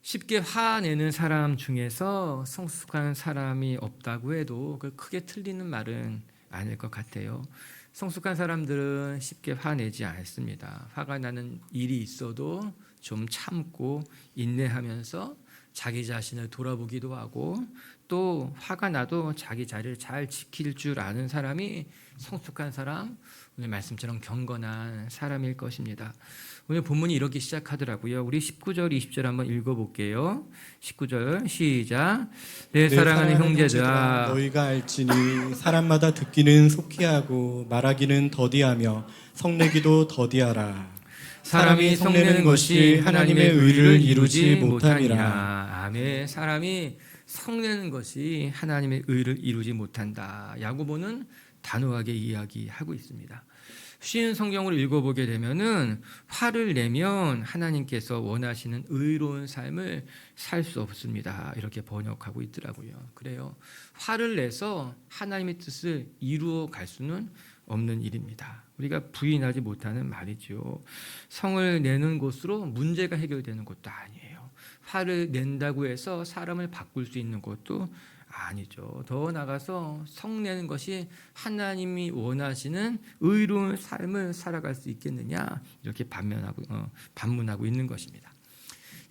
쉽게 화내는 사람 중에서 성숙한 사람이 없다고 해도 크게 틀리는 말은 아닐 것 같아요. 성숙한 사람들은 쉽게 화내지 않습니다. 화가 나는 일이 있어도 좀 참고 인내하면서 자기 자신을 돌아보기도 하고, 또 화가 나도 자기 자리를 잘 지킬 줄 아는 사람이 성숙한 사람, 오늘 말씀처럼 경건한 사람일 것입니다. 오늘 본문이 이렇게 시작하더라고요. 우리 19절, 20절 한번 읽어볼게요. 19절 시작. 내 사랑하는 형제들아, 너희가 알지니 사람마다 듣기는 속히 하고 말하기는 더디하며 성내기도 더디하라. 사람이 성내는 것이 하나님의 의를 이루지 못하니라. 아멘. 사람이 성내는 것이 하나님의 의를 이루지 못한다. 야고보는 단호하게 이야기하고 있습니다. 쉬운 성경으로 읽어보게 되면은 화를 내면 하나님께서 원하시는 의로운 삶을 살 수 없습니다. 이렇게 번역하고 있더라고요. 그래요. 화를 내서 하나님의 뜻을 이루어 갈 수는 없는 일입니다. 우리가 부인하지 못하는 말이죠. 성을 내는 것으로 문제가 해결되는 것도 아니에요. 화를 낸다고 해서 사람을 바꿀 수 있는 것도 아니죠. 더 나아가서 성내는 것이 하나님이 원하시는 의로운 삶을 살아갈 수 있겠느냐, 이렇게 반문하고 있는 것입니다.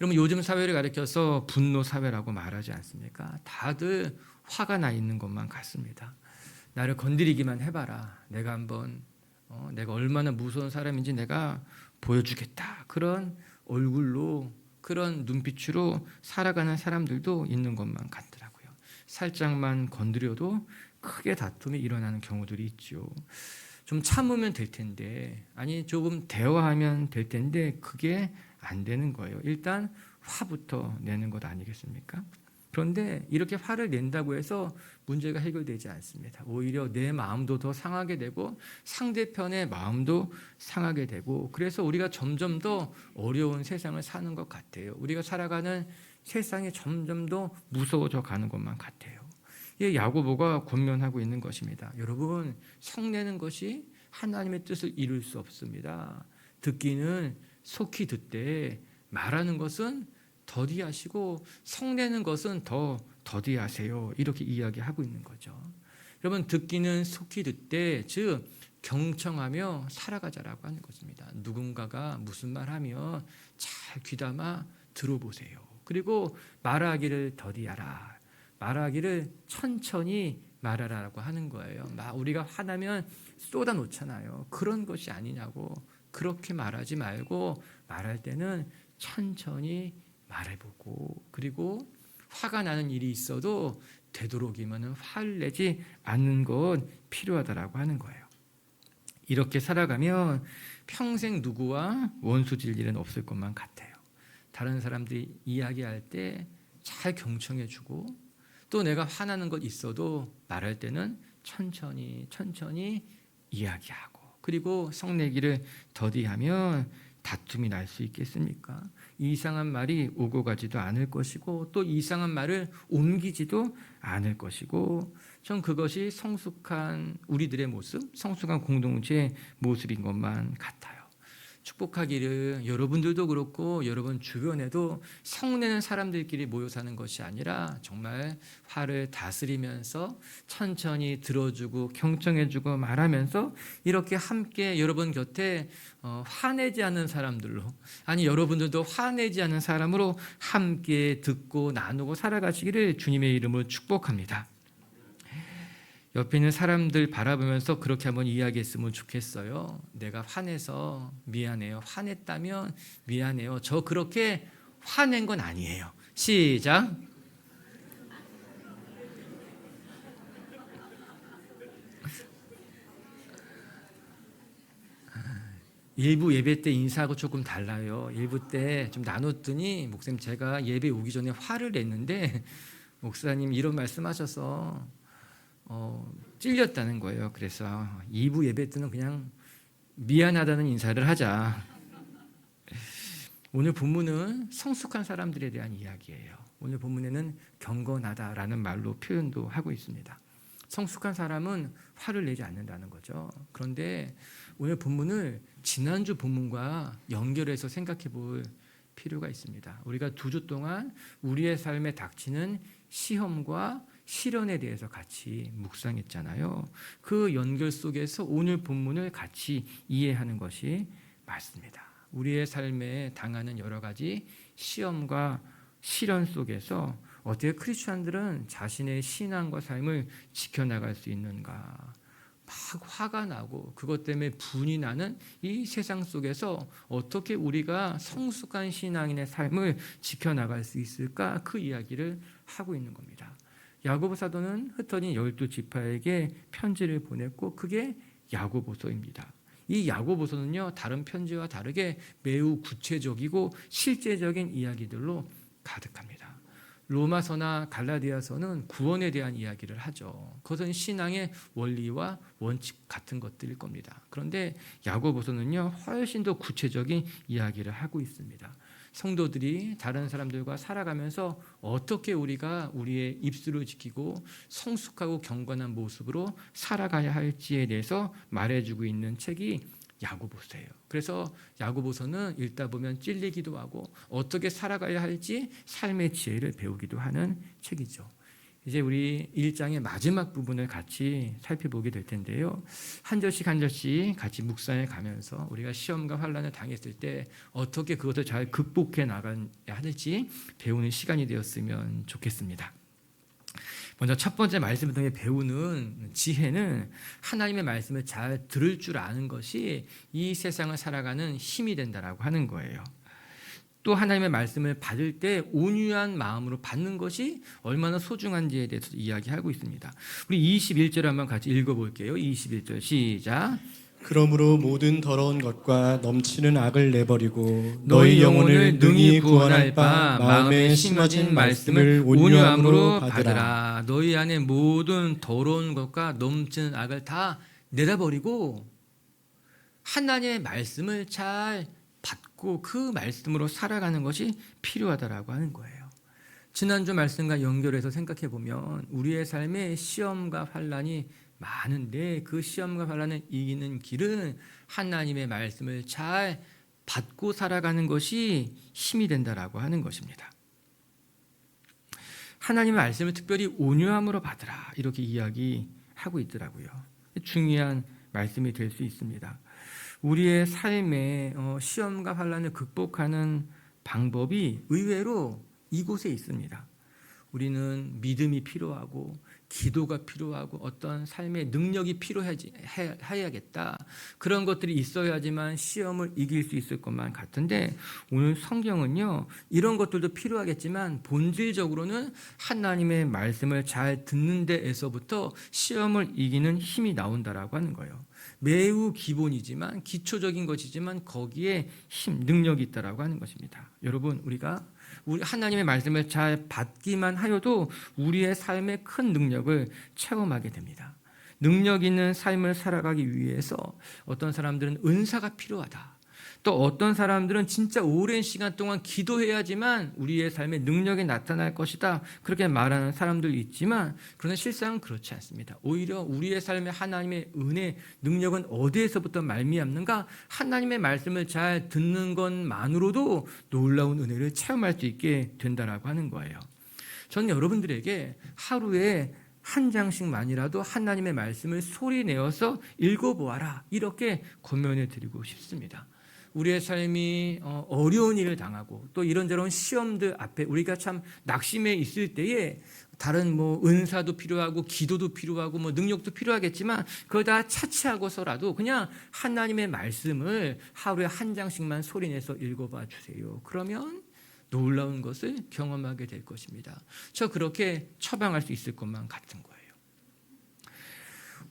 여러분, 요즘 사회를 가리켜서 분노 사회라고 말하지 않습니까? 다들 화가 나 있는 것만 같습니다. 나를 건드리기만 해봐라. 내가 한번 내가 얼마나 무서운 사람인지 내가 보여주겠다. 그런 얼굴로, 그런 눈빛으로 살아가는 사람들도 있는 것만 같더라고요. 살짝만 건드려도 크게 다툼이 일어나는 경우들이 있죠. 좀 참으면 될 텐데, 아니 조금 대화하면 될 텐데 그게 안 되는 거예요. 일단 화부터 내는 것 아니겠습니까? 그런데 이렇게 화를 낸다고 해서 문제가 해결되지 않습니다. 오히려 내 마음도 더 상하게 되고 상대편의 마음도 상하게 되고, 그래서 우리가 점점 더 어려운 세상을 사는 것 같아요. 우리가 살아가는 세상이 점점 더 무서워져 가는 것만 같아요. 이 야고보가 권면하고 있는 것입니다. 여러분, 성내는 것이 하나님의 뜻을 이룰 수 없습니다. 듣기는 속히 듣되 말하는 것은 더디하시고 성내는 것은 더 더디하세요. 이렇게 이야기하고 있는 거죠. 여러분, 듣기는 속히 듣되, 즉 경청하며 살아가자라고 하는 것입니다. 누군가가 무슨 말하면 잘 귀담아 들어보세요. 그리고 말하기를 더디하라. 말하기를 천천히 말하라고 하는 거예요. 우리가 화나면 쏟아놓잖아요. 그런 것이 아니냐고. 그렇게 말하지 말고 말할 때는 천천히 말해보고, 그리고 화가 나는 일이 있어도 되도록이면 화를 내지 않는 것 필요하다라고 하는 거예요. 이렇게 살아가면 평생 누구와 원수질 일은 없을 것만 같아요. 다른 사람들이 이야기할 때 잘 경청해주고, 또 내가 화나는 것 있어도 말할 때는 천천히 이야기하고, 그리고 성내기를 더디하면 다툼이 날 수 있겠습니까? 이상한 말이 오고 가지도 않을 것이고, 또 이상한 말을 옮기지도 않을 것이고, 전 그것이 성숙한 우리들의 모습, 성숙한 공동체의 모습인 것만 같아요. 축복하기를 여러분들도 그렇고 여러분 주변에도 성내는 사람들끼리 모여 사는 것이 아니라 정말 화를 다스리면서 천천히 들어주고 경청해주고 말하면서 이렇게 함께 여러분 곁에 화내지 않는 사람들로, 아니 여러분들도 화내지 않는 사람으로 함께 듣고 나누고 살아가시기를 주님의 이름으로 축복합니다. 옆에 있는 사람들 바라보면서 그렇게 한번 이야기했으면 좋겠어요. 내가 화내서 미안해요. 화냈다면 미안해요. 저 그렇게 화낸 건 아니에요. 시작. 일부 예배 때 인사하고 조금 달라요. 일부 때 좀 나눴더니, 목사님 제가 예배 오기 전에 화를 냈는데 목사님 이런 말씀하셔서 찔렸다는 거예요. 그래서 2부 예배 때는 그냥 미안하다는 인사를 하자. 오늘 본문은 성숙한 사람들에 대한 이야기예요. 오늘 본문에는 경건하다라는 말로 표현도 하고 있습니다. 성숙한 사람은 화를 내지 않는다는 거죠. 그런데 오늘 본문을 지난주 본문과 연결해서 생각해 볼 필요가 있습니다. 우리가 2주 동안 우리의 삶에 닥치는 시험과 시련에 대해서 같이 묵상했잖아요. 그 연결 속에서 오늘 본문을 같이 이해하는 것이 맞습니다. 우리의 삶에 당하는 여러 가지 시험과 시련 속에서 어떻게 크리스천들은 자신의 신앙과 삶을 지켜나갈 수 있는가? 막 화가 나고 그것 때문에 분이 나는 이 세상 속에서 어떻게 우리가 성숙한 신앙인의 삶을 지켜나갈 수 있을까? 그 이야기를 하고 있는 겁니다. 야고보 사도는 흩어진 12지파에게 편지를 보냈고 그게 야고보서입니다. 이 야고보서는요, 다른 편지와 다르게 매우 구체적이고 실제적인 이야기들로 가득합니다. 로마서나 갈라디아서는 구원에 대한 이야기를 하죠. 그것은 신앙의 원리와 원칙 같은 것들일 겁니다. 그런데 야고보서는요, 훨씬 더 구체적인 이야기를 하고 있습니다. 성도들이 다른 사람들과 살아가면서 어떻게 우리가 우리의 입술을 지키고 성숙하고 경건한 모습으로 살아가야 할지에 대해서 말해주고 있는 책이 야고보서예요. 그래서 야고보서는 읽다 보면 찔리기도 하고 어떻게 살아가야 할지 삶의 지혜를 배우기도 하는 책이죠. 이제 우리 1장의 마지막 부분을 같이 살펴보게 될 텐데요. 한 절씩 한 절씩 같이 묵상해 가면서 우리가 시험과 환난을 당했을 때 어떻게 그것을 잘 극복해 나가야 할지 배우는 시간이 되었으면 좋겠습니다. 먼저 첫 번째 말씀을 통해 배우는 지혜는 하나님의 말씀을 잘 들을 줄 아는 것이 이 세상을 살아가는 힘이 된다라고 하는 거예요. 또 하나님의 말씀을 받을 때 온유한 마음으로 받는 것이 얼마나 소중한지에 대해서 이야기하고 있습니다. 우리 21절 한번 같이 읽어볼게요. 21절 시작. 그러므로 모든 더러운 것과 넘치는 악을 내버리고 너희 영혼을 능히 구원할 바 마음에 심어진 말씀을 온유함으로 받으라. 너희 안에 모든 더러운 것과 넘치는 악을 다 내다버리고 하나님의 말씀을 잘 받고 그 말씀으로 살아가는 것이 필요하다라고 하는 거예요. 지난주 말씀과 연결해서 생각해 보면 우리의 삶에 시험과 환난이 많은데 그 시험과 환난을 이기는 길은 하나님의 말씀을 잘 받고 살아가는 것이 힘이 된다라고 하는 것입니다. 하나님의 말씀을 특별히 온유함으로 받으라 이렇게 이야기하고 있더라고요. 중요한 말씀이 될 수 있습니다. 우리의 삶에 시험과 환난을 극복하는 방법이 의외로 이곳에 있습니다. 우리는 믿음이 필요하고 기도가 필요하고 어떤 삶의 능력이 필요해야겠다. 그런 것들이 있어야지만 시험을 이길 수 있을 것만 같은데 오늘 성경은요, 이런 것들도 필요하겠지만 본질적으로는 하나님의 말씀을 잘 듣는 데에서부터 시험을 이기는 힘이 나온다라고 하는 거예요. 매우 기본이지만 기초적인 것이지만 거기에 힘, 능력이 있다라고 하는 것입니다. 여러분, 우리가 우리 하나님의 말씀을 잘 받기만 하여도 우리의 삶에 큰 능력을 체험하게 됩니다. 능력 있는 삶을 살아가기 위해서 어떤 사람들은 은사가 필요하다. 또 어떤 사람들은 진짜 오랜 시간 동안 기도해야지만 우리의 삶에 능력이 나타날 것이다. 그렇게 말하는 사람들이 있지만 그러나 실상은 그렇지 않습니다. 오히려 우리의 삶에 하나님의 은혜, 능력은 어디에서부터 말미암는가? 하나님의 말씀을 잘 듣는 것만으로도 놀라운 은혜를 체험할 수 있게 된다라고 하는 거예요. 저는 여러분들에게 하루에 한 장씩만이라도 하나님의 말씀을 소리내어서 읽어보아라. 이렇게 권면해 드리고 싶습니다. 우리의 삶이 어려운 일을 당하고 또 이런저런 시험들 앞에 우리가 참 낙심해 있을 때에 다른 은사도 필요하고 기도도 필요하고 능력도 필요하겠지만 그걸 다 차치하고서라도 그냥 하나님의 말씀을 하루에 한 장씩만 소리내서 읽어봐 주세요. 그러면 놀라운 것을 경험하게 될 것입니다. 저 그렇게 처방할 수 있을 것만 같은 거예요.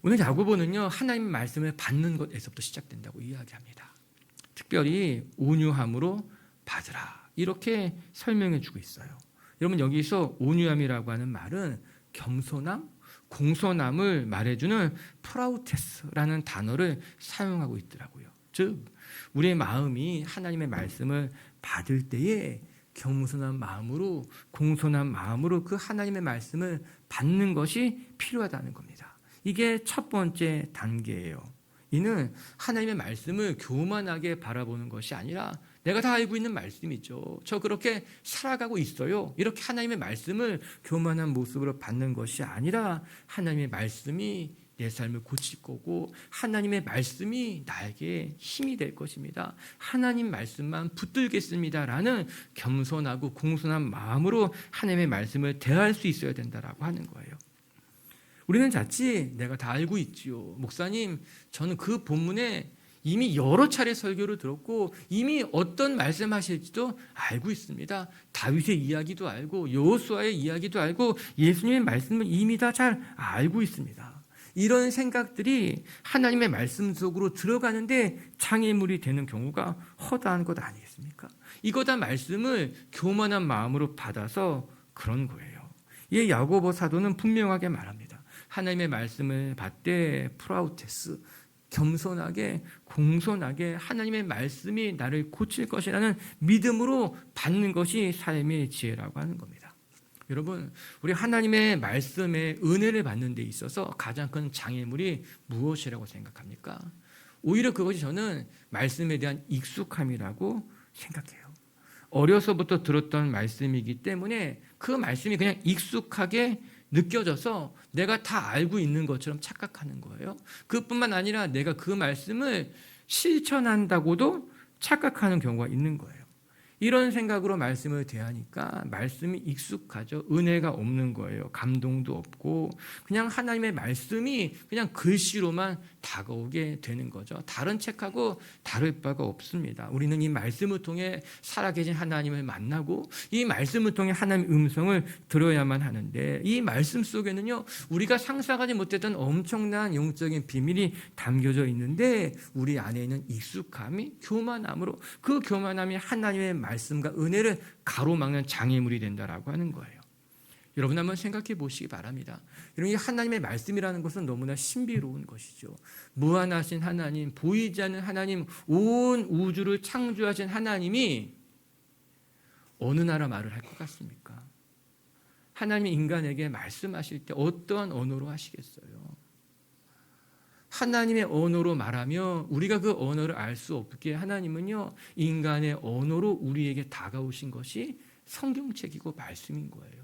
오늘 야고보는요, 하나님의 말씀을 받는 것에서부터 시작된다고 이야기합니다. 특별히 온유함으로 받으라 이렇게 설명해 주고 있어요. 여러분, 여기서 온유함이라고 하는 말은 겸손함, 공손함을 말해주는 프라우테스라는 단어를 사용하고 있더라고요. 즉 우리의 마음이 하나님의 말씀을 받을 때에 겸손한 마음으로, 공손한 마음으로 그 하나님의 말씀을 받는 것이 필요하다는 겁니다. 이게 첫 번째 단계예요. 이는 하나님의 말씀을 교만하게 바라보는 것이 아니라 내가 다 알고 있는 말씀이죠. 저 그렇게 살아가고 있어요. 이렇게 하나님의 말씀을 교만한 모습으로 받는 것이 아니라 하나님의 말씀이 내 삶을 고칠 거고 하나님의 말씀이 나에게 힘이 될 것입니다. 하나님 말씀만 붙들겠습니다라는 겸손하고 공손한 마음으로 하나님의 말씀을 대할 수 있어야 된다라고 하는 거예요. 우리는 자칫 내가 다 알고 있지요. 목사님, 저는 그 본문에 이미 여러 차례 설교를 들었고 이미 어떤 말씀하실지도 알고 있습니다. 다윗의 이야기도 알고 여호수아의 이야기도 알고 예수님의 말씀을 이미 다 잘 알고 있습니다. 이런 생각들이 하나님의 말씀 속으로 들어가는데 장애물이 되는 경우가 허다한 것 아니겠습니까? 이거 다 말씀을 교만한 마음으로 받아서 그런 거예요. 이 야고보 사도는 분명하게 말합니다. 하나님의 말씀을 받되 프라우테스, 겸손하게 공손하게 하나님의 말씀이 나를 고칠 것이라는 믿음으로 받는 것이 삶의 지혜라고 하는 겁니다. 여러분, 우리 하나님의 말씀에 은혜를 받는 데 있어서 가장 큰 장애물이 무엇이라고 생각합니까? 오히려 그것이 저는 말씀에 대한 익숙함이라고 생각해요. 어려서부터 들었던 말씀이기 때문에 그 말씀이 그냥 익숙하게 느껴져서 내가 다 알고 있는 것처럼 착각하는 거예요. 그뿐만 아니라 내가 그 말씀을 실천한다고도 착각하는 경우가 있는 거예요. 이런 생각으로 말씀을 대하니까 말씀이 익숙하죠. 은혜가 없는 거예요. 감동도 없고 그냥 하나님의 말씀이 그냥 글씨로만 다가오게 되는 거죠. 다른 책하고 다를 바가 없습니다. 우리는 이 말씀을 통해 살아계신 하나님을 만나고 이 말씀을 통해 하나님의 음성을 들어야만 하는데 이 말씀 속에는요, 우리가 상상하지 못했던 엄청난 영적인 비밀이 담겨져 있는데 우리 안에 있는 익숙함이 교만함으로 그 교만함이 하나님의 말씀과 은혜를 가로막는 장애물이 된다라고 하는 거예요. 여러분 한번 생각해 보시기 바랍니다. 여러분, 이 하나님의 말씀이라는 것은 너무나 신비로운 것이죠. 무한하신 하나님, 보이지 않는 하나님, 온 우주를 창조하신 하나님이 어느 나라 말을 할 것 같습니까? 하나님이 인간에게 말씀하실 때 어떠한 언어로 하시겠어요? 하나님의 언어로 말하며 우리가 그 언어를 알 수 없게 하나님은요, 인간의 언어로 우리에게 다가오신 것이 성경책이고 말씀인 거예요.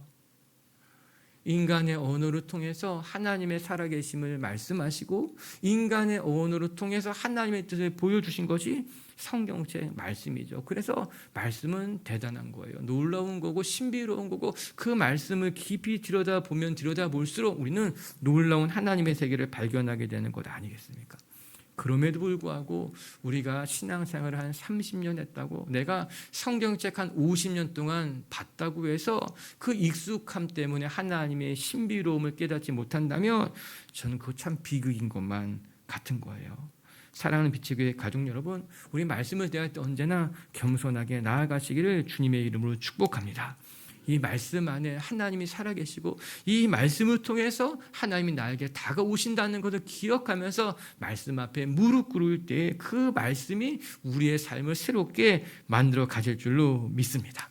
인간의 언어를 통해서 하나님의 살아계심을 말씀하시고 인간의 언어를 통해서 하나님의 뜻을 보여주신 것이 성경책 말씀이죠. 그래서 말씀은 대단한 거예요. 놀라운 거고 신비로운 거고 그 말씀을 깊이 들여다보면 들여다볼수록 우리는 놀라운 하나님의 세계를 발견하게 되는 것 아니겠습니까? 그럼에도 불구하고 우리가 신앙생활을 한 30년 했다고 내가 성경책 한 50년 동안 봤다고 해서 그 익숙함 때문에 하나님의 신비로움을 깨닫지 못한다면 저는 그거 참 비극인 것만 같은 거예요. 사랑하는 빛의 교회 가족 여러분, 우리 말씀을 대할 때 언제나 겸손하게 나아가시기를 주님의 이름으로 축복합니다. 이 말씀 안에 하나님이 살아계시고 이 말씀을 통해서 하나님이 나에게 다가오신다는 것을 기억하면서 말씀 앞에 무릎 꿇을 때 그 말씀이 우리의 삶을 새롭게 만들어 가실 줄로 믿습니다.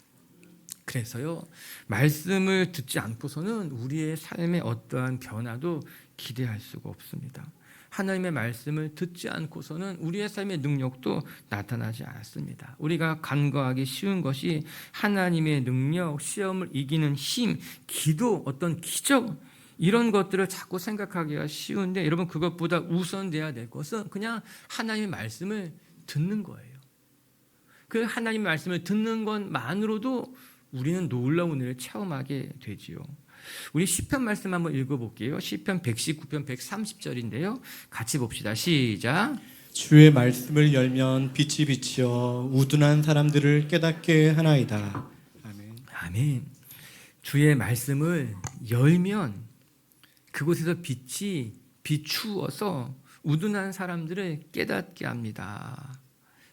그래서요, 말씀을 듣지 않고서는 우리의 삶의 어떠한 변화도 기대할 수가 없습니다. 하나님의 말씀을 듣지 않고서는 우리의 삶의 능력도 나타나지 않습니다. 우리가 간과하기 쉬운 것이 하나님의 능력, 시험을 이기는 힘, 기도, 어떤 기적 이런 것들을 자꾸 생각하기가 쉬운데 여러분, 그것보다 우선돼야 될 것은 그냥 하나님의 말씀을 듣는 거예요. 그 하나님의 말씀을 듣는 것만으로도 우리는 놀라운 은혜를 체험하게 되지요. 우리 시편 말씀 한번 읽어볼게요. 시편 119편 130절인데요. 같이 봅시다. 시작. 주의 말씀을 열면 빛이 비치어 우둔한 사람들을 깨닫게 하나이다. 아멘. 아멘. 주의 말씀을 열면 그곳에서 빛이 비추어서 우둔한 사람들을 깨닫게 합니다.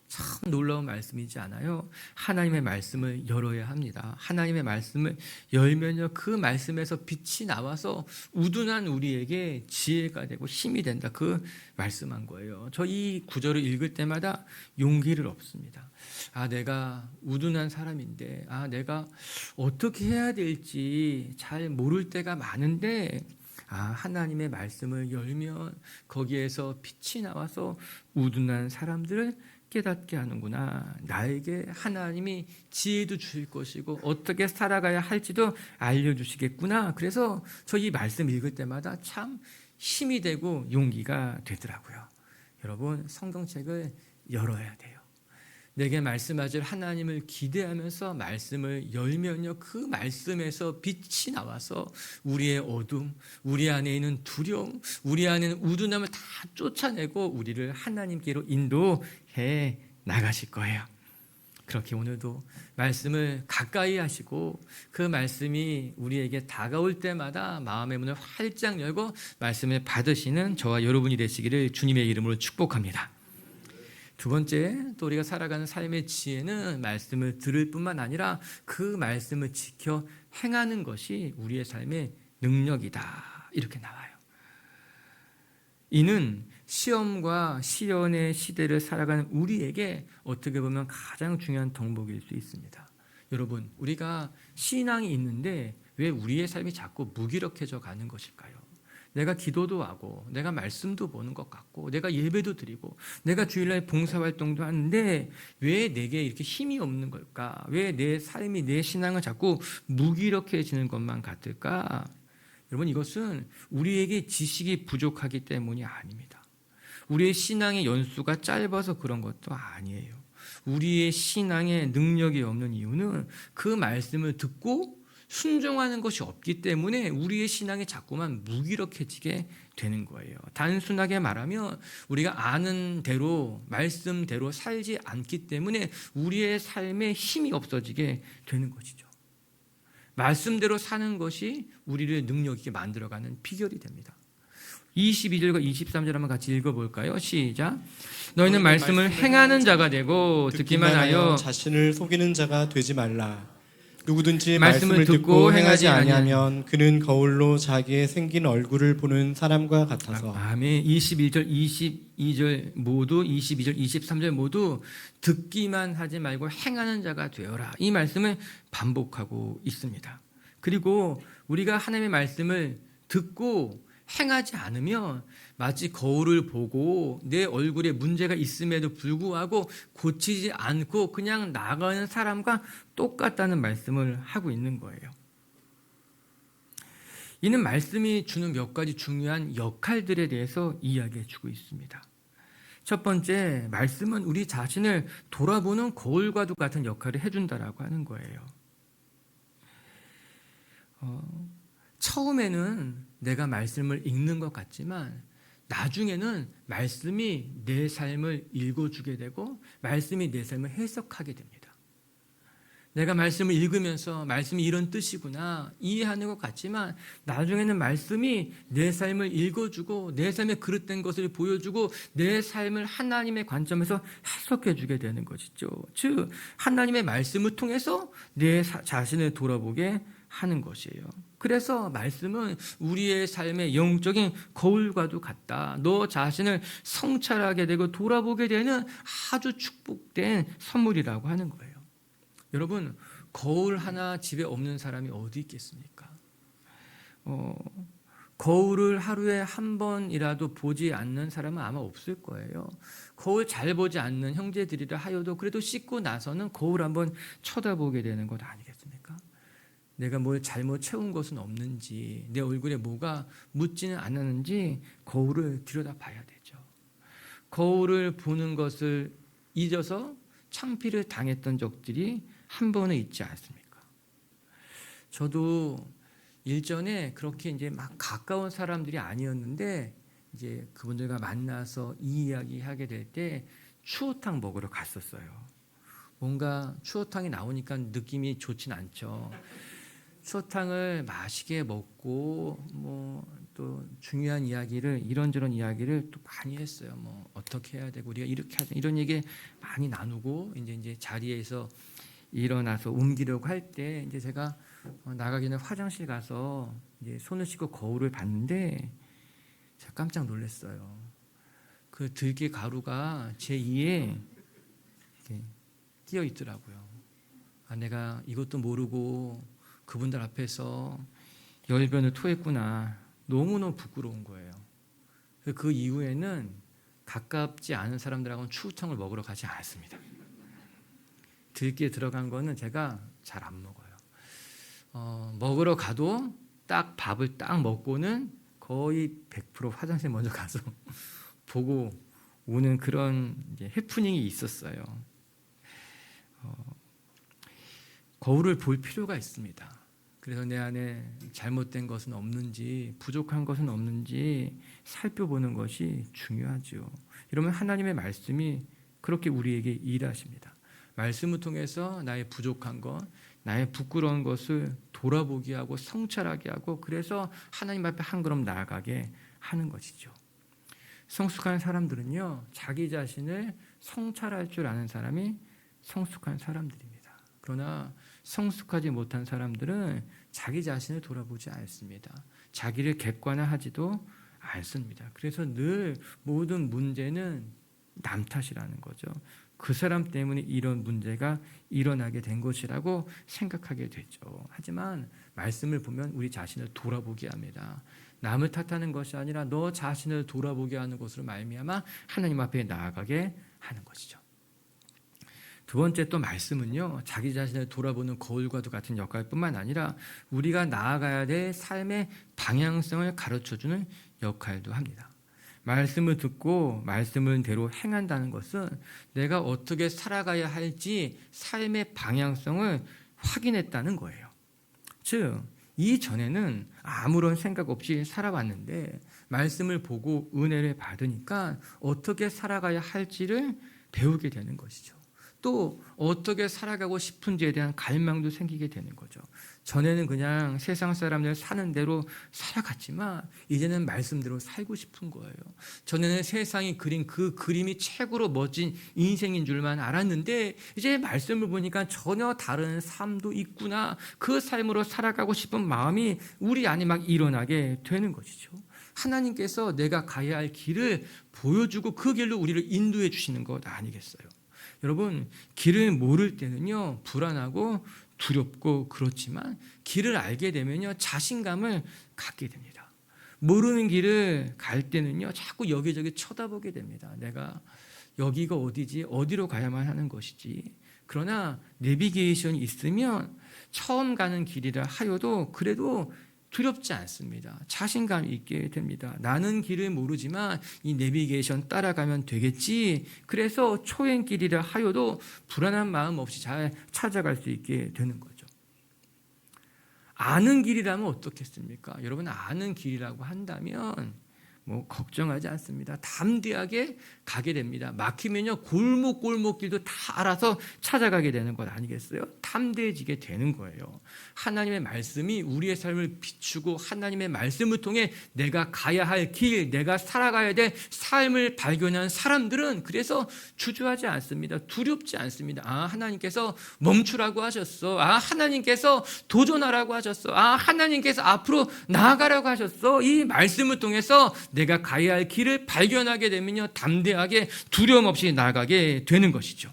참 놀라운 말씀이지 않아요? 하나님의 말씀을 열어야 합니다. 하나님의 말씀을 열면요, 그 말씀에서 빛이 나와서 우둔한 우리에게 지혜가 되고 힘이 된다. 그 말씀한 거예요. 저 이 구절을 읽을 때마다 용기를 얻습니다. 내가 우둔한 사람인데, 내가 어떻게 해야 될지 잘 모를 때가 많은데, 하나님의 말씀을 열면 거기에서 빛이 나와서 우둔한 사람들을 깨닫게 하는구나. 나에게 하나님이 지혜도 주실 것이고 어떻게 살아가야 할지도 알려주시겠구나. 그래서 저 이 말씀 읽을 때마다 참 힘이 되고 용기가 되더라고요. 여러분, 성경책을 열어야 돼요. 내게 말씀하실 하나님을 기대하면서 말씀을 열면요, 그 말씀에서 빛이 나와서 우리의 어둠, 우리 안에 있는 두려움, 우리 안에 있는 우둔함을 다 쫓아내고 우리를 하나님께로 인도해 나가실 거예요. 그렇게 오늘도 말씀을 가까이 하시고 그 말씀이 우리에게 다가올 때마다 마음의 문을 활짝 열고 말씀을 받으시는 저와 여러분이 되시기를 주님의 이름으로 축복합니다. 두 번째, 또 우리가 살아가는 삶의 지혜는 말씀을 들을 뿐만 아니라 그 말씀을 지켜 행하는 것이 우리의 삶의 능력이다. 이렇게 나와요. 이는 시험과 시련의 시대를 살아가는 우리에게 어떻게 보면 가장 중요한 덕목일 수 있습니다. 여러분, 우리가 신앙이 있는데 왜 우리의 삶이 자꾸 무기력해져 가는 것일까요? 내가 기도도 하고 내가 말씀도 보는 것 같고 내가 예배도 드리고 내가 주일날 봉사활동도 하는데 왜 내게 이렇게 힘이 없는 걸까? 왜 내 삶이, 내 신앙은 자꾸 무기력해지는 것만 같을까? 여러분, 이것은 우리에게 지식이 부족하기 때문이 아닙니다. 우리의 신앙의 연수가 짧아서 그런 것도 아니에요. 우리의 신앙에 능력이 없는 이유는 그 말씀을 듣고 순종하는 것이 없기 때문에 우리의 신앙이 자꾸만 무기력해지게 되는 거예요. 단순하게 말하면 우리가 아는 대로 말씀대로 살지 않기 때문에 우리의 삶에 힘이 없어지게 되는 것이죠. 말씀대로 사는 것이 우리를 능력 있게 만들어가는 비결이 됩니다. 22절과 23절 한번 같이 읽어볼까요? 시작. 너희는 말씀을 행하는 자가 되고 듣기만 하여 자신을 속이는 자가 되지 말라. 누구든지 말씀을 듣고 행하지 아니하면 그는 거울로 자기의 생긴 얼굴을 보는 사람과 같아서. 아멘. 21절, 22절 모두, 22절, 23절 모두 듣기만 하지 말고 행하는 자가 되어라. 이 말씀을 반복하고 있습니다. 그리고 우리가 하나님의 말씀을 듣고 행하지 않으면 마치 거울을 보고 내 얼굴에 문제가 있음에도 불구하고 고치지 않고 그냥 나가는 사람과 똑같다는 말씀을 하고 있는 거예요. 이는 말씀이 주는 몇 가지 중요한 역할들에 대해서 이야기해 주고 있습니다. 첫 번째, 말씀은 우리 자신을 돌아보는 거울과도 같은 역할을 해준다라고 하는 거예요. 처음에는 내가 말씀을 읽는 것 같지만 나중에는 말씀이 내 삶을 읽어주게 되고 말씀이 내 삶을 해석하게 됩니다. 내가 말씀을 읽으면서 말씀이 이런 뜻이구나 이해하는 것 같지만 나중에는 말씀이 내 삶을 읽어주고 내 삶에 그릇된 것을 보여주고 내 삶을 하나님의 관점에서 해석해주게 되는 것이죠. 즉 하나님의 말씀을 통해서 내 자신을 돌아보게 하는 것이에요. 그래서 말씀은 우리의 삶의 영적인 거울과도 같다. 너 자신을 성찰하게 되고 돌아보게 되는 아주 축복된 선물이라고 하는 거예요. 여러분, 거울 하나 집에 없는 사람이 어디 있겠습니까? 거울을 하루에 한 번이라도 보지 않는 사람은 아마 없을 거예요. 거울 잘 보지 않는 형제들이라 하여도 그래도 씻고 나서는 거울 한번 쳐다보게 되는 것 아니겠습니까? 내가 뭘 잘못 채운 것은 없는지, 내 얼굴에 뭐가 묻지는 않았는지 거울을 들여다봐야 되죠. 거울을 보는 것을 잊어서 창피를 당했던 적들이 한 번은 있지 않습니까? 저도 일전에 그렇게 이제 막 가까운 사람들이 아니었는데 이제 그분들과 만나서 이 이야기 하게 될 때 추어탕 먹으러 갔었어요. 뭔가 추어탕이 나오니까 느낌이 좋진 않죠. 추어탕을 맛있게 먹고 뭐 또 중요한 이야기를 이런저런 이야기를 또 많이 했어요. 뭐 어떻게 해야 되고 우리가 이렇게 하자 이런 얘기 많이 나누고 이제 자리에서 일어나서 옮기려고 할 때 이제 제가 나가기 전에 화장실 가서 이제 손을 씻고 거울을 봤는데 제가 깜짝 놀랐어요. 그 들깨 가루가 제 이에 이렇게 끼어 있더라고요. 내가 이것도 모르고 그분들 앞에서 열변을 토했구나. 너무너무 부끄러운 거예요. 그 이후에는 가깝지 않은 사람들하고는 추우청을 먹으러 가지 않았습니다. 들기에 들어간 거는 제가 잘 안 먹어요. 먹으러 가도 딱 밥을 딱 먹고는 거의 100% 화장실 먼저 가서 보고 오는 그런 이제 해프닝이 있었어요. 거울을 볼 필요가 있습니다. 그래서 내 안에 잘못된 것은 없는지, 부족한 것은 없는지 살펴보는 것이 중요하죠. 여러분, 하나님의 말씀이 그렇게 우리에게 일하십니다. 말씀을 통해서 나의 부족한 것, 나의 부끄러운 것을 돌아보게 하고 성찰하게 하고, 그래서 하나님 앞에 한 걸음 나아가게 하는 것이죠. 성숙한 사람들은요, 자기 자신을 성찰할 줄 아는 사람이 성숙한 사람들입니다. 그러나 성숙하지 못한 사람들은 자기 자신을 돌아보지 않습니다. 자기를 객관화하지도 않습니다. 그래서 늘 모든 문제는 남 탓이라는 거죠. 그 사람 때문에 이런 문제가 일어나게 된 것이라고 생각하게 되죠. 하지만 말씀을 보면 우리 자신을 돌아보게 합니다. 남을 탓하는 것이 아니라 너 자신을 돌아보게 하는 것으로 말미암아 하나님 앞에 나아가게 하는 것이죠. 두 번째 또 말씀은요, 자기 자신을 돌아보는 거울과도 같은 역할뿐만 아니라 우리가 나아가야 될 삶의 방향성을 가르쳐주는 역할도 합니다. 말씀을 듣고 말씀을 대로 행한다는 것은 내가 어떻게 살아가야 할지 삶의 방향성을 확인했다는 거예요. 즉, 이전에는 아무런 생각 없이 살아왔는데 말씀을 보고 은혜를 받으니까 어떻게 살아가야 할지를 배우게 되는 것이죠. 또 어떻게 살아가고 싶은지에 대한 갈망도 생기게 되는 거죠. 전에는 그냥 세상 사람들 사는 대로 살아갔지만 이제는 말씀대로 살고 싶은 거예요. 전에는 세상이 그린 그 그림이 최고로 멋진 인생인 줄만 알았는데 이제 말씀을 보니까 전혀 다른 삶도 있구나. 그 삶으로 살아가고 싶은 마음이 우리 안에 막 일어나게 되는 것이죠. 하나님께서 내가 가야 할 길을 보여주고 그 길로 우리를 인도해 주시는 것 아니겠어요? 여러분, 길을 모를 때는요, 불안하고 두렵고 그렇지만 길을 알게 되면요, 자신감을 갖게 됩니다. 모르는 길을 갈 때는요, 자꾸 여기저기 쳐다보게 됩니다. 내가 여기가 어디지? 어디로 가야만 하는 것이지? 그러나 내비게이션이 있으면 처음 가는 길이라 하여도 그래도 두렵지 않습니다. 자신감 있게 됩니다. 나는 길을 모르지만 이 내비게이션 따라가면 되겠지. 그래서 초행길이라 하여도 불안한 마음 없이 잘 찾아갈 수 있게 되는 거죠. 아는 길이라면 어떻겠습니까? 여러분, 아는 길이라고 한다면 걱정하지 않습니다. 담대하게 가게 됩니다. 막히면요, 골목골목길도 다 알아서 찾아가게 되는 것 아니겠어요? 담대해지게 되는 거예요. 하나님의 말씀이 우리의 삶을 비추고 하나님의 말씀을 통해 내가 가야 할 길, 내가 살아가야 될 삶을 발견한 사람들은 그래서 주저하지 않습니다. 두렵지 않습니다. 하나님께서 멈추라고 하셨어. 하나님께서 도전하라고 하셨어. 하나님께서 앞으로 나아가라고 하셨어. 이 말씀을 통해서 내가 가야 할 길을 발견하게 되면요, 담대하게 두려움 없이 나아가게 되는 것이죠.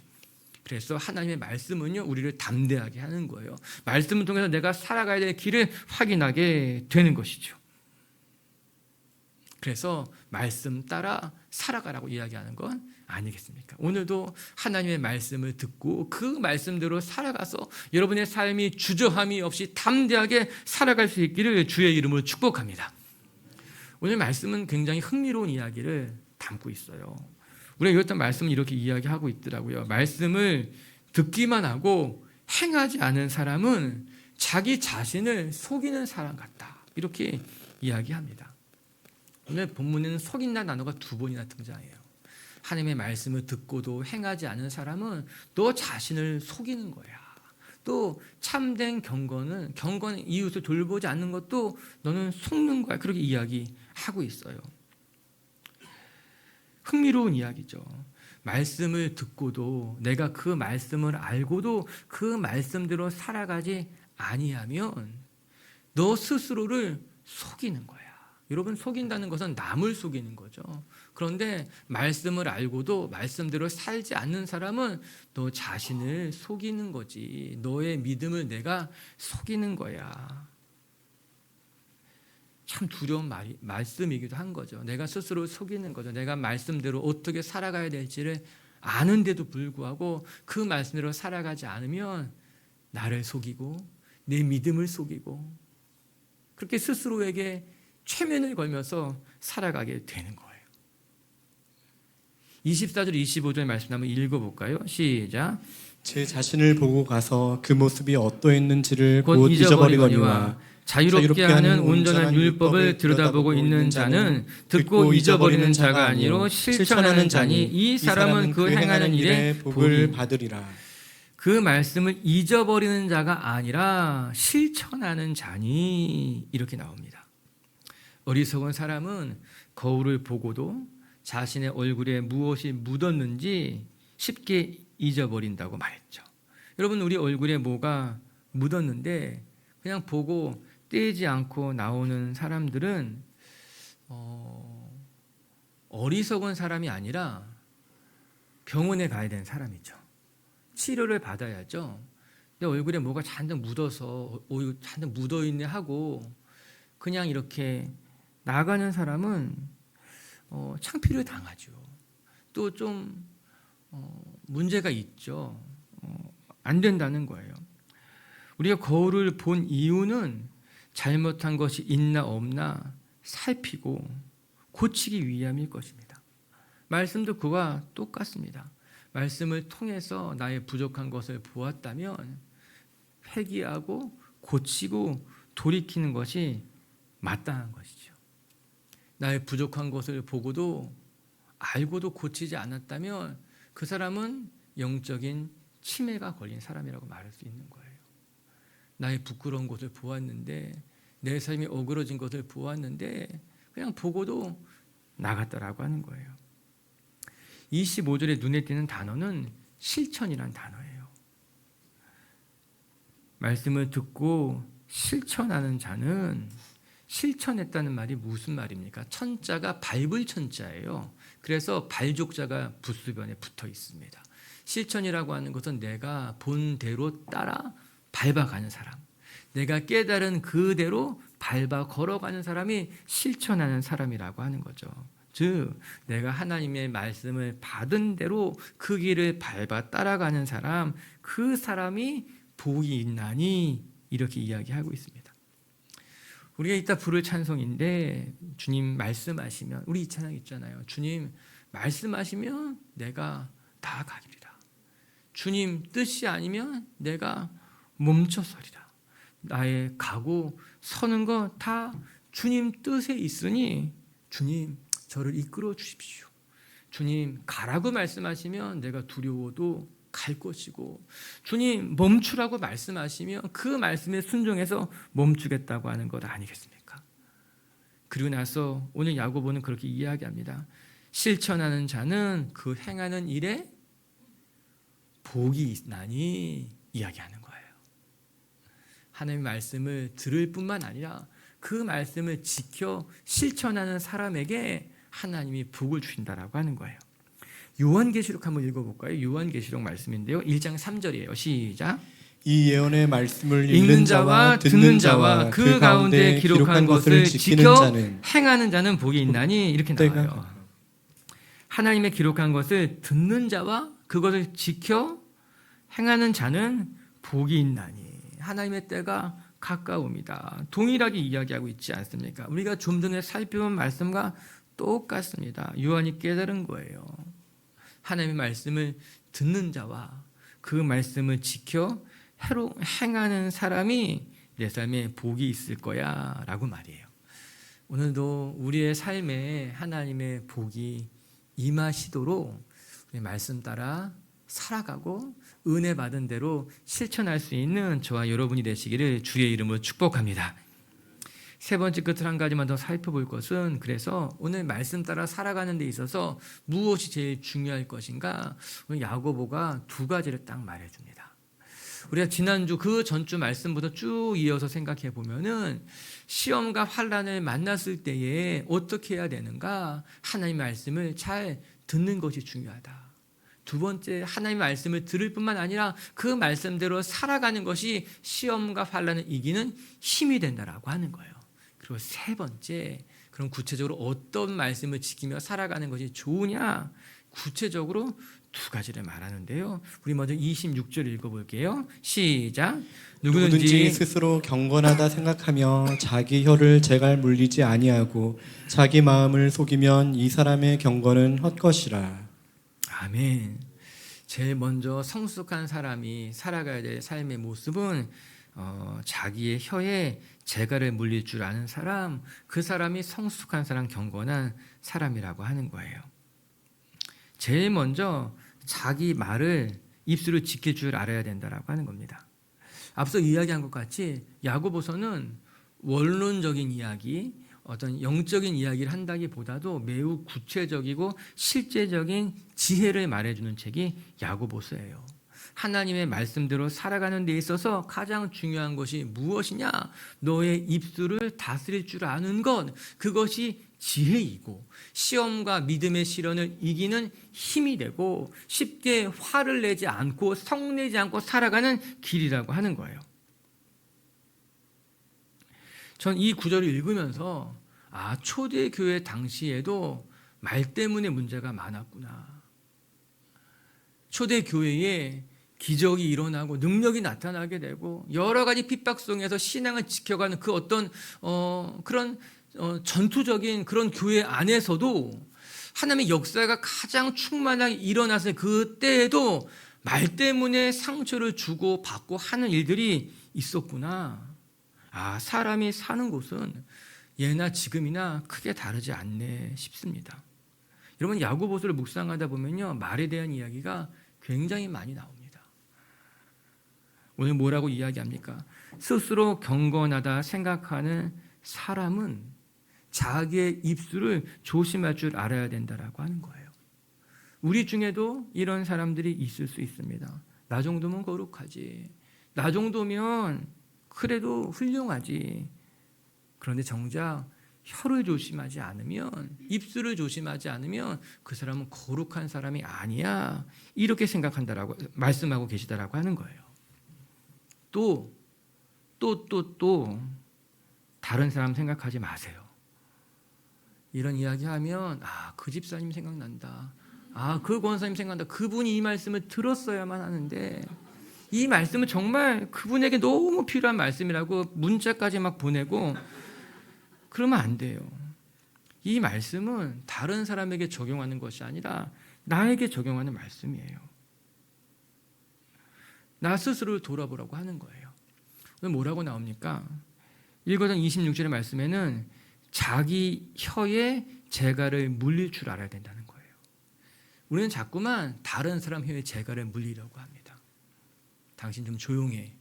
그래서 하나님의 말씀은요, 우리를 담대하게 하는 거예요. 말씀을 통해서 내가 살아가야 될 길을 확인하게 되는 것이죠. 그래서 말씀 따라 살아가라고 이야기하는 건 아니겠습니까? 오늘도 하나님의 말씀을 듣고 그 말씀대로 살아가서 여러분의 삶이 주저함이 없이 담대하게 살아갈 수 있기를 주의 이름으로 축복합니다. 오늘 말씀은 굉장히 흥미로운 이야기를 담고 있어요. 우리가 읽었던 말씀은 이렇게 이야기하고 있더라고요. 말씀을 듣기만 하고 행하지 않은 사람은 자기 자신을 속이는 사람 같다. 이렇게 이야기합니다. 오늘 본문에는 속인다는 단어가 2번이나 등장해요. 하나님의 말씀을 듣고도 행하지 않은 사람은 너 자신을 속이는 거야. 또 참된 경건은 이웃을 돌보지 않는 것도 너는 속는 거야. 그렇게 이야기하고 있어요. 흥미로운 이야기죠. 말씀을 듣고도 내가 그 말씀을 알고도 그 말씀대로 살아가지 아니하면 너 스스로를 속이는 거야. 여러분, 속인다는 것은 남을 속이는 거죠. 그런데 말씀을 알고도 말씀대로 살지 않는 사람은 너 자신을 속이는 거지. 너의 믿음을 내가 속이는 거야. 참 두려운 말씀이기도 한 거죠. 내가 스스로 속이는 거죠. 내가 말씀대로 어떻게 살아가야 될지를 아는데도 불구하고 그 말씀대로 살아가지 않으면 나를 속이고 내 믿음을 속이고 그렇게 스스로에게 최면을 걸면서 살아가게 되는 거예요. 24절 25절 말씀 한번 읽어볼까요? 시작. 제 자신을 보고 가서 그 모습이 어떠했는지를 곧 잊어버리거니와 자유롭게 하는 온전한 율법을 들여다보고 있는 자는 듣고 잊어버리는 자가 아니로 실천하는 자니 이 사람은 그 행하는 일에 복을 받으리라. 그 말씀을 잊어버리는 자가 아니라 실천하는 자니 이렇게 나옵니다. 어리석은 사람은 거울을 보고도 자신의 얼굴에 무엇이 묻었는지 쉽게 잊어버린다고 말했죠. 여러분 우리 얼굴에 뭐가 묻었는데 그냥 보고 떼지 않고 나오는 사람들은 어리석은 사람이 아니라 병원에 가야 되는 사람이죠. 치료를 받아야죠. 내 얼굴에 뭐가 잔뜩 묻어서 잔뜩 묻어있네 하고 그냥 이렇게 나가는 사람은 창피를 당하죠. 또 좀 문제가 있죠. 안 된다는 거예요. 우리가 거울을 본 이유는 잘못한 것이 있나 없나 살피고 고치기 위함일 것입니다. 말씀도 그와 똑같습니다. 말씀을 통해서 나의 부족한 것을 보았다면 회개하고 고치고 돌이키는 것이 마땅한 것이죠. 나의 부족한 것을 보고도 알고도 고치지 않았다면 그 사람은 영적인 치매가 걸린 사람이라고 말할 수 있는 거예요. 나의 부끄러운 것을 보았는데 내 삶이 어그러진 것을 보았는데 그냥 보고도 나갔다라고 하는 거예요. 25절에 눈에 띄는 단어는 실천이란 단어예요. 말씀을 듣고 실천하는 자는 실천했다는 말이 무슨 말입니까? 천자가 밟을 천자예요. 그래서 발족자가 부수변에 붙어 있습니다. 실천이라고 하는 것은 내가 본 대로 따라 밟아가는 사람, 내가 깨달은 그대로 밟아 걸어가는 사람이 실천하는 사람이라고 하는 거죠. 즉 내가 하나님의 말씀을 받은 대로 그 길을 밟아 따라가는 사람, 그 사람이 복이 있나니 이렇게 이야기하고 있습니다. 우리가 이따 부를 찬송인데 주님 말씀하시면 우리 이 찬양 있잖아요. 주님 말씀하시면 내가 다 가리라. 주님 뜻이 아니면 내가 멈춰서리라. 나의 가고 서는 거 다 주님 뜻에 있으니 주님 저를 이끌어 주십시오. 주님 가라고 말씀하시면 내가 두려워도 갈 것이고 주님 멈추라고 말씀하시면 그 말씀에 순종해서 멈추겠다고 하는 것 아니겠습니까? 그리고 나서 오늘 야고보는 그렇게 이야기합니다. 실천하는 자는 그 행하는 일에 복이 있나니 이야기하는 거예요. 하나님의 말씀을 들을 뿐만 아니라 그 말씀을 지켜 실천하는 사람에게 하나님이 복을 주신다라고 하는 거예요. 요한계시록 한번 읽어볼까요? 요한계시록 말씀인데요. 1장 3절이에요. 시작. 이 예언의 말씀을 읽는 자와 듣는 자와 그 가운데 기록한 것을 지키는 자는 행하는 자는 복이 있나니 이렇게 나와요. 하나님의 기록한 것을 듣는 자와 그것을 지켜 행하는 자는 복이 있나니 하나님의 때가 가까웁니다. 동일하게 이야기하고 있지 않습니까? 우리가 좀 전에 살펴본 말씀과 똑같습니다. 요한이 깨달은 거예요. 하나님의 말씀을 듣는 자와 그 말씀을 지켜 행하는 사람이 내 삶에 복이 있을 거야 라고 말이에요. 오늘도 우리의 삶에 하나님의 복이 임하시도록 우리 말씀 따라 살아가고 은혜 받은 대로 실천할 수 있는 저와 여러분이 되시기를 주의 이름으로 축복합니다. 세 번째 끝을 한 가지만 더 살펴볼 것은 그래서 오늘 말씀 따라 살아가는 데 있어서 무엇이 제일 중요할 것인가? 오늘 야고보가 두 가지를 딱 말해줍니다. 우리가 지난주 그 전주 말씀부터 쭉 이어서 생각해 보면은 시험과 환난을 만났을 때에 어떻게 해야 되는가? 하나님의 말씀을 잘 듣는 것이 중요하다. 두 번째, 하나님의 말씀을 들을 뿐만 아니라 그 말씀대로 살아가는 것이 시험과 환난을 이기는 힘이 된다라고 하는 거예요. 그리고 세 번째, 그럼 구체적으로 어떤 말씀을 지키며 살아가는 것이 좋으냐? 구체적으로 두 가지를 말하는데요. 우리 먼저 26절 읽어볼게요. 시작. 누구든지 스스로 경건하다 생각하며 자기 혀를 제갈 물리지 아니하고 자기 마음을 속이면 이 사람의 경건은 헛것이라. 아멘. 제일 먼저 성숙한 사람이 살아가야 될 삶의 모습은 자기의 혀에 재갈을 물릴 줄 아는 사람, 그 사람이 성숙한 사람, 경건한 사람이라고 하는 거예요. 제일 먼저 자기 말을 입술을 지킬 줄 알아야 된다라고 하는 겁니다. 앞서 이야기한 것 같이 야고보서는 원론적인 이야기, 어떤 영적인 이야기를 한다기보다도 매우 구체적이고 실제적인 지혜를 말해주는 책이 야고보서예요. 하나님의 말씀대로 살아가는 데 있어서 가장 중요한 것이 무엇이냐? 너의 입술을 다스릴 줄 아는 것, 그것이 지혜이고 시험과 믿음의 시련을 이기는 힘이 되고 쉽게 화를 내지 않고 성내지 않고 살아가는 길이라고 하는 거예요. 전 이 구절을 읽으면서 초대교회 당시에도 말 때문에 문제가 많았구나. 초대교회에 기적이 일어나고 능력이 나타나게 되고 여러 가지 핍박 속에서 신앙을 지켜가는 그 어떤 그런 전투적인 그런 교회 안에서도 하나님의 역사가 가장 충만하게 일어났을 그때에도 말 때문에 상처를 주고 받고 하는 일들이 있었구나. 사람이 사는 곳은 예나 지금이나 크게 다르지 않네 싶습니다. 여러분, 야고보서를 묵상하다 보면요, 말에 대한 이야기가 굉장히 많이 나옵니다. 오늘 뭐라고 이야기합니까? 스스로 경건하다 생각하는 사람은 자기의 입술을 조심할 줄 알아야 된다라고 하는 거예요. 우리 중에도 이런 사람들이 있을 수 있습니다. 나 정도면 거룩하지. 나 정도면 그래도 훌륭하지. 그런데 정작 혀를 조심하지 않으면, 입술을 조심하지 않으면 그 사람은 거룩한 사람이 아니야. 이렇게 생각한다라고 말씀하고 계시다라고 하는 거예요. 또 다른 사람 생각하지 마세요. 이런 이야기하면 그 집사님 생각난다. 그 권사님 생각난다. 그분이 이 말씀을 들었어야만 하는데 이 말씀은 정말 그분에게 너무 필요한 말씀이라고 문자까지 막 보내고 그러면 안 돼요. 이 말씀은 다른 사람에게 적용하는 것이 아니라 나에게 적용하는 말씀이에요. 나 스스로를 돌아보라고 하는 거예요. 오늘 뭐라고 나옵니까? 1거장 26절의 말씀에는 자기 혀에 재갈을 물릴 줄 알아야 된다는 거예요. 우리는 자꾸만 다른 사람 혀에 재갈을 물리려고 합니다. 당신 좀 조용해.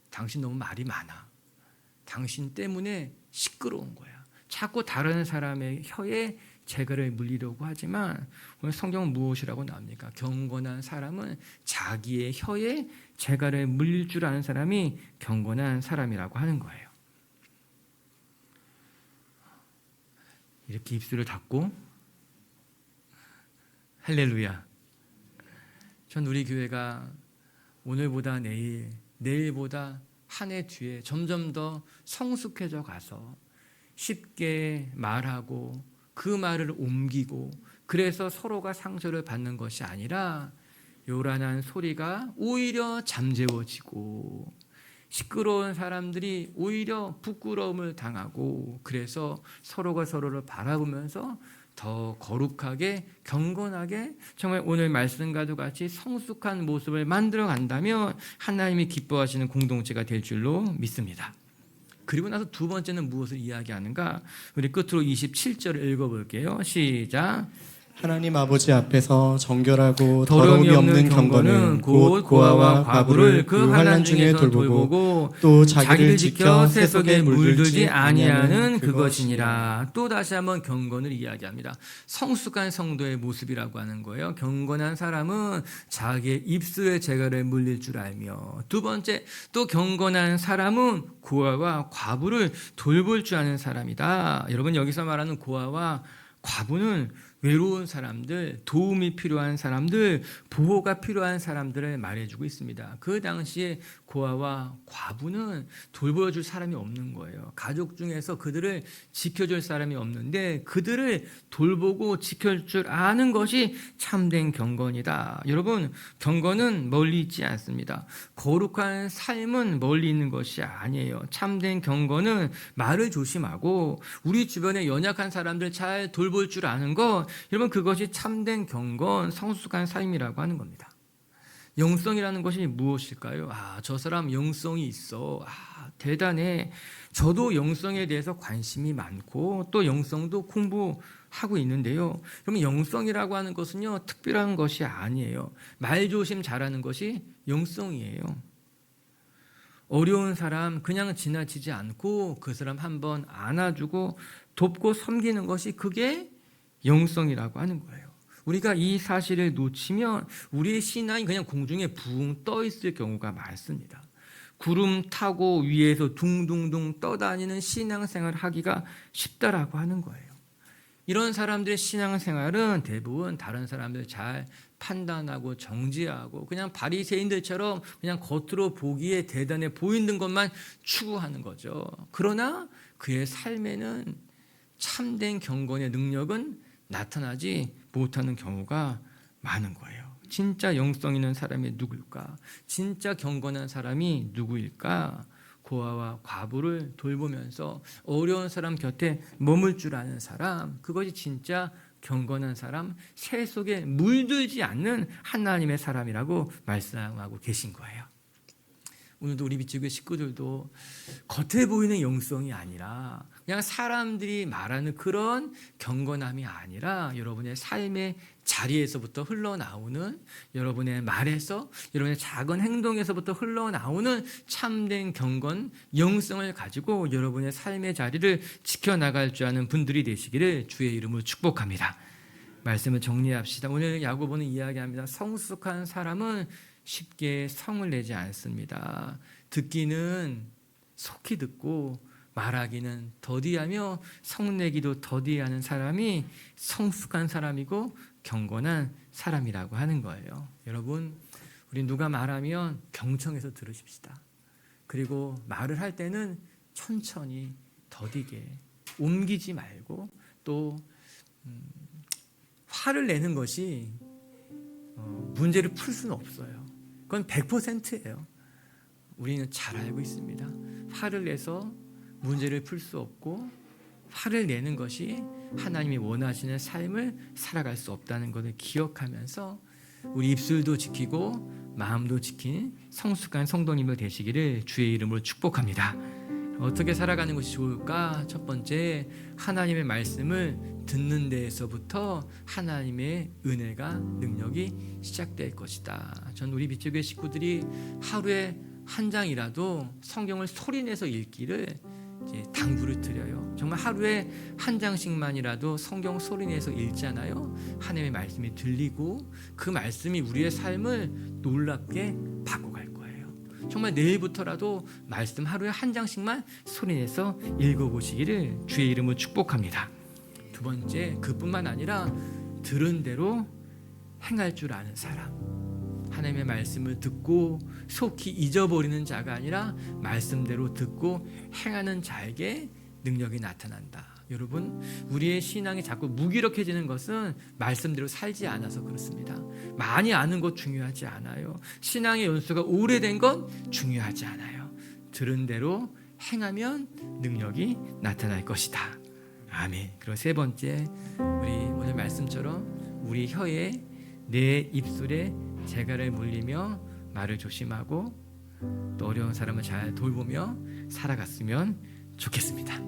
당신 너무 말이 많아. 당신 때문에 시끄러운 거야. 자꾸 다른 사람의 혀에 재갈을 물리려고 하지만 오늘 성경은 무엇이라고 나옵니까? 경건한 사람은 자기의 혀에 재갈을 물릴 줄 아는 사람이 경건한 사람이라고 하는 거예요. 이렇게 입술을 닫고 할렐루야. 전 우리 교회가 오늘보다 내일, 내일보다 한 해 뒤에 점점 더 성숙해져 가서 쉽게 말하고 그 말을 옮기고 그래서 서로가 상처를 받는 것이 아니라 요란한 소리가 오히려 잠재워지고 시끄러운 사람들이 오히려 부끄러움을 당하고 그래서 서로가 서로를 바라보면서 더 거룩하게 경건하게 정말 오늘 말씀과도 같이 성숙한 모습을 만들어 간다면 하나님이 기뻐하시는 공동체가 될 줄로 믿습니다. 그리고 나서 두 번째는 무엇을 이야기하는가? 우리 끝으로 27절을 읽어볼게요. 시작. 하나님 아버지 앞에서 정결하고 더러움이 없는 경건은 곧 고아와 과부를 그 환난 중에 돌보고 또 자기를 지켜 새 속에 물들지 아니하는 그것이니라. 또 다시 한번 경건을 이야기합니다. 성숙한 성도의 모습이라고 하는 거예요. 경건한 사람은 자기의 입술에 재갈을 물릴 줄 알며, 두 번째 또 경건한 사람은 고아와 과부를 돌볼 줄 아는 사람이다. 여러분, 여기서 말하는 고아와 과부는 외로운 사람들, 도움이 필요한 사람들, 보호가 필요한 사람들을 말해주고 있습니다. 그 당시에 고아와 과부는 돌보아줄 사람이 없는 거예요. 가족 중에서 그들을 지켜줄 사람이 없는데 그들을 돌보고 지켜줄 줄 아는 것이 참된 경건이다. 여러분, 경건은 멀리 있지 않습니다. 거룩한 삶은 멀리 있는 것이 아니에요. 참된 경건은 말을 조심하고 우리 주변에 연약한 사람들 잘 돌볼 줄 아는 것, 여러분, 그것이 참된 경건, 성숙한 삶이라고 하는 겁니다. 영성이라는 것이 무엇일까요? 저 사람 영성이 있어. 대단해. 저도 영성에 대해서 관심이 많고 또 영성도 공부하고 있는데요. 그러면 영성이라고 하는 것은요, 특별한 것이 아니에요. 말조심 잘하는 것이 영성이에요. 어려운 사람 그냥 지나치지 않고 그 사람 한번 안아주고 돕고 섬기는 것이 그게 영성이라고 하는 거예요. 우리가 이 사실을 놓치면 우리의 신앙이 그냥 공중에 붕 떠 있을 경우가 많습니다. 구름 타고 위에서 둥둥둥 떠다니는 신앙생활을 하기가 쉽다라고 하는 거예요. 이런 사람들의 신앙생활은 대부분 다른 사람들 잘 판단하고 정지하고 그냥 바리새인들처럼 그냥 겉으로 보기에 대단해 보이는 것만 추구하는 거죠. 그러나 그의 삶에는 참된 경건의 능력은 나타나지 못하는 경우가 많은 거예요. 진짜 영성 있는 사람이 누구일까? 진짜 경건한 사람이 누구일까? 고아와 과부를 돌보면서 어려운 사람 곁에 머물 줄 아는 사람, 그것이 진짜 경건한 사람, 새 속에 물들지 않는 하나님의 사람이라고 말씀하고 계신 거예요. 오늘도 우리 비치교회 식구들도 겉에 보이는 영성이 아니라 그냥 사람들이 말하는 그런 경건함이 아니라 여러분의 삶의 자리에서부터 흘러나오는, 여러분의 말에서, 여러분의 작은 행동에서부터 흘러나오는 참된 경건, 영성을 가지고 여러분의 삶의 자리를 지켜나갈 줄 아는 분들이 되시기를 주의 이름으로 축복합니다. 말씀을 정리합시다. 오늘 야고보는 이야기합니다. 성숙한 사람은 쉽게 성을 내지 않습니다. 듣기는 속히 듣고 말하기는 더디하며 성내기도 더디하는 사람이 성숙한 사람이고 경건한 사람이라고 하는 거예요. 여러분, 우리 누가 말하면 경청해서 들으십시다. 그리고 말을 할 때는 천천히 더디게 옮기지 말고 또 화를 내는 것이 문제를 풀 수는 없어요. 그건 100%예요. 우리는 잘 알고 있습니다. 화를 내서 문제를 풀 수 없고 화를 내는 것이 하나님이 원하시는 삶을 살아갈 수 없다는 것을 기억하면서 우리 입술도 지키고 마음도 지킨 성숙한 성도님을 되시기를 주의 이름으로 축복합니다. 어떻게 살아가는 것이 좋을까? 첫 번째, 하나님의 말씀을 듣는 데에서부터 하나님의 은혜가, 능력이 시작될 것이다. 전 우리 비치교회 식구들이 하루에 한 장이라도 성경을 소리내서 읽기를 당부를 드려요. 정말 하루에 한 장씩만이라도 성경 소리내서 읽잖아요. 하나님의 말씀이 들리고 그 말씀이 우리의 삶을 놀랍게 바꿔갈 거예요. 정말 내일부터라도 말씀 하루에 한 장씩만 소리내서 읽어보시기를 주의 이름으로 축복합니다. 두 번째, 그뿐만 아니라 들은 대로 행할 줄 아는 사람. 하나님의 말씀을 듣고 속히 잊어버리는 자가 아니라 말씀대로 듣고 행하는 자에게 능력이 나타난다. 여러분, 우리의 신앙이 자꾸 무기력해지는 것은 말씀대로 살지 않아서 그렇습니다. 많이 아는 것 중요하지 않아요. 신앙의 연수가 오래된 건 중요하지 않아요. 들은 대로 행하면 능력이 나타날 것이다. 아멘. 그리고 세 번째, 우리 오늘 말씀처럼 우리 혀에, 내 입술에 재갈을 물리며 말을 조심하고 또 어려운 사람을 잘 돌보며 살아갔으면 좋겠습니다.